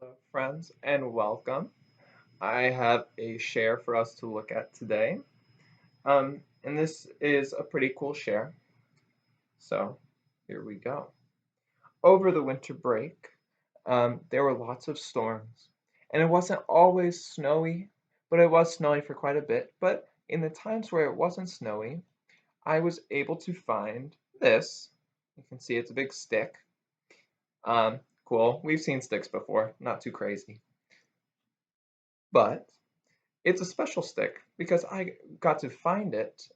Hello, friends, and welcome. I have a share for us to look at today. And this is a pretty cool share. So here we go. Over the winter break, there were lots of storms, and it wasn't always snowy, but it was snowy for quite a bit. But in the times where it wasn't snowy, I was able to find this. You can see it's a big stick. Cool. We've seen sticks before, not too crazy. But it's a special stick because I got to find it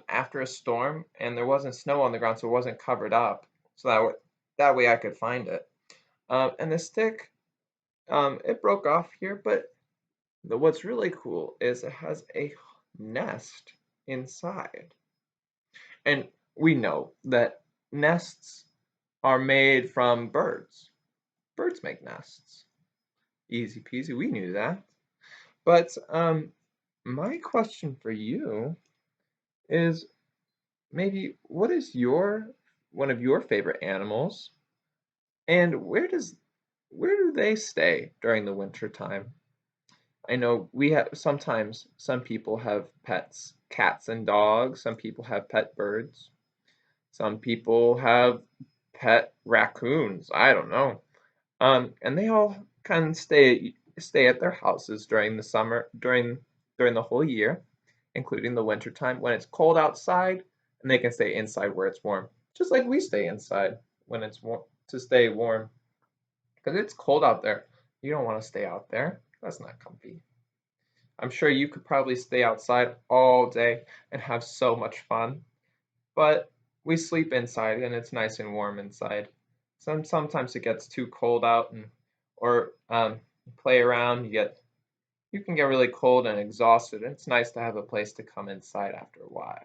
after a storm and there wasn't snow on the ground, so it wasn't covered up. So that way I could find it. And the stick, it broke off here, but what's really cool is it has a nest inside. And we know that nests are made from birds. Birds make nests. Easy peasy, we knew that. But my question for you is maybe what is your one of your favorite animals and where do they stay during the winter time? I know we have sometimes some people have pets, cats and dogs, some people have pet birds, some people have pet raccoons, I don't know. And they all kind of stay at their houses during the summer during the whole year, including the winter time when it's cold outside, and they can stay inside where it's warm, just like we stay inside when it's warm to stay warm, because it's cold out there. You don't want to stay out there. That's not comfy. I'm sure you could probably stay outside all day and have so much fun, but we sleep inside and it's nice and warm inside. Sometimes it gets too cold out and or you play around, you can get really cold and exhausted. And it's nice to have a place to come inside after a while.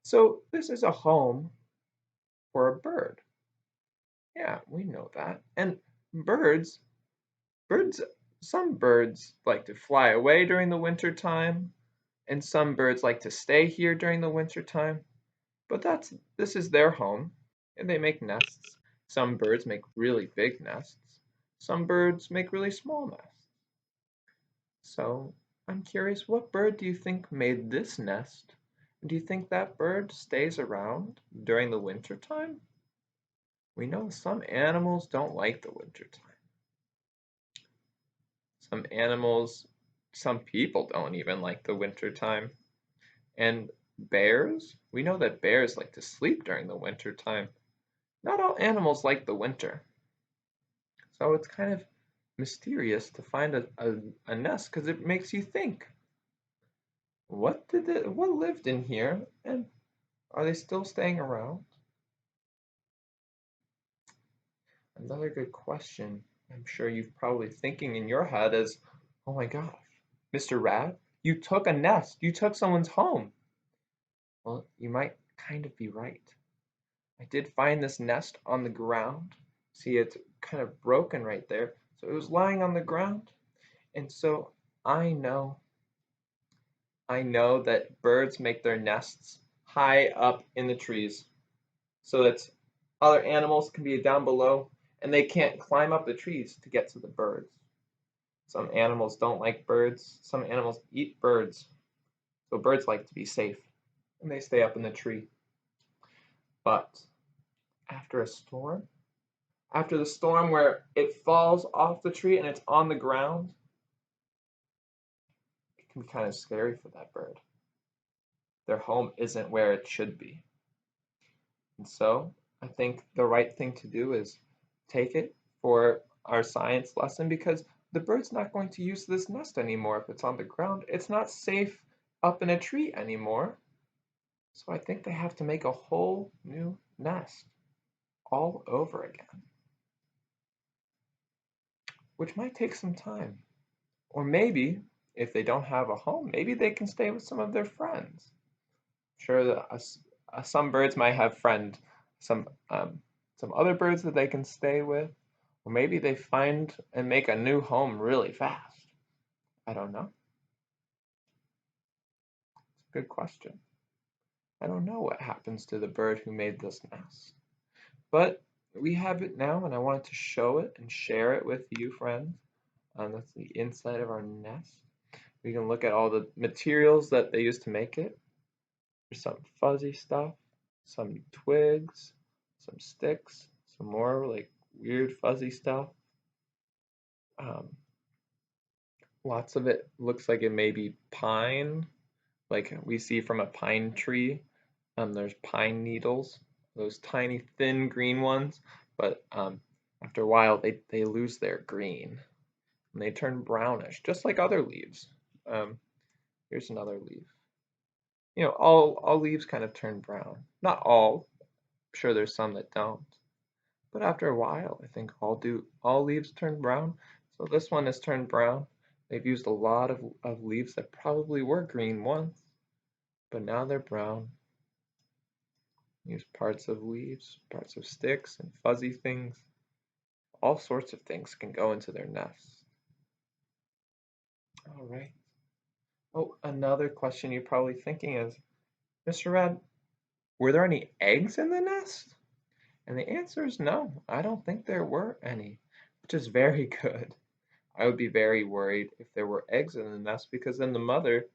So this is a home for a bird. Yeah, we know that. And birds, birds, some birds like to fly away during the winter time, and some birds like to stay here during the winter time. But this is their home, and they make nests. Some birds make really big nests. Some birds make really small nests. So I'm curious, what bird do you think made this nest? Do you think that bird stays around during the winter time? We know some animals don't like the winter time. Some animals, some people don't even like the winter time. And bears, we know that bears like to sleep during the winter time. Not all animals like the winter. So it's kind of mysterious to find a nest because it makes you think, what lived in here and are they still staying around? Another good question I'm sure you've probably thinking in your head is, oh my gosh, Mr. Rat, you took a nest, you took someone's home. Well, you might kind of be right. I did find this nest on the ground. See, it's kind of broken right there. So it was lying on the ground. And so I know, I know that birds make their nests high up in the trees so that other animals can be down below and they can't climb up the trees to get to the birds. Some animals don't like birds. Some animals eat birds. So birds like to be safe and they stay up in the tree. But after a storm, after the storm where it falls off the tree and it's on the ground, it can be kind of scary for that bird. Their home isn't where it should be. And so I think the right thing to do is take it for our science lesson because the bird's not going to use this nest anymore if it's on the ground. It's not safe up in a tree anymore. So I think they have to make a whole new nest all over again, which might take some time. Or maybe if they don't have a home, maybe they can stay with some of their friends. Sure, some birds might have some some other birds that they can stay with, or maybe they find and make a new home really fast. I don't know. It's a good question. I don't know what happens to the bird who made this nest. But we have it now, and I wanted to show it and share it with you, friends. That's the inside of our nest. We can look at all the materials that they used to make it. There's some fuzzy stuff, some twigs, some sticks, some more like weird fuzzy stuff. Um, Lots of it looks like it may be pine, like we see from a pine tree. There's pine needles, those tiny thin green ones, but after a while they lose their green and they turn brownish, just like other leaves. Um, Here's another leaf. You know, all leaves kind of turn brown. Not all. I'm sure there's some that don't. But after a while, I think all leaves turn brown. So this one has turned brown. They've used a lot of leaves that probably were green once, but now they're brown. Use parts of leaves, parts of sticks, and fuzzy things. All sorts of things can go into their nests. All right. Oh, another question you're probably thinking is, Mr. Red, were there any eggs in the nest? And the answer is no, I don't think there were any, which is very good. I would be very worried if there were eggs in the nest because then the mother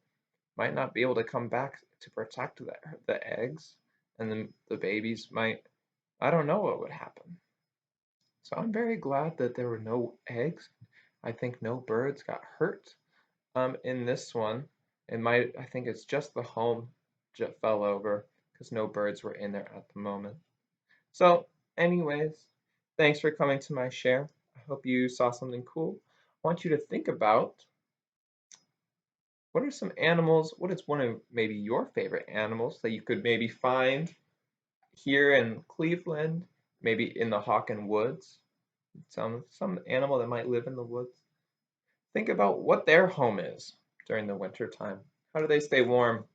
might not be able to come back to protect the eggs, and then the babies might, I don't know what would happen. So I'm very glad that there were no eggs. I think no birds got hurt in this one. I think it's just the home just fell over because no birds were in there at the moment. So, anyways, thanks for coming to my share. I hope you saw something cool. I want you to think about what are some animals, what is one of maybe your favorite animals that you could maybe find here in Cleveland, maybe in the Hawken Woods, some animal that might live in the woods. Think about what their home is during the winter time. How do they stay warm?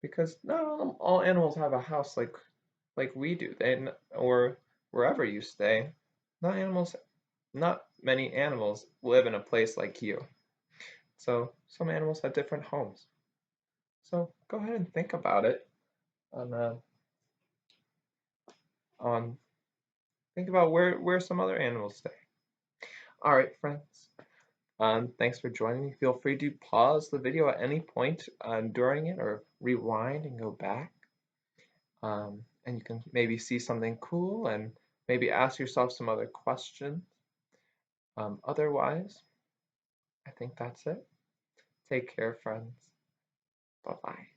Because not all animals have a house like we do. Or wherever you stay. Not many animals live in a place like you. So some animals have different homes. So go ahead and think about it. On on think about where some other animals stay. All right, friends. Thanks for joining me. Feel free to pause the video at any point during it or rewind and go back. And you can maybe see something cool and maybe ask yourself some other questions. Otherwise, I think that's it. Take care, friends. Bye-bye.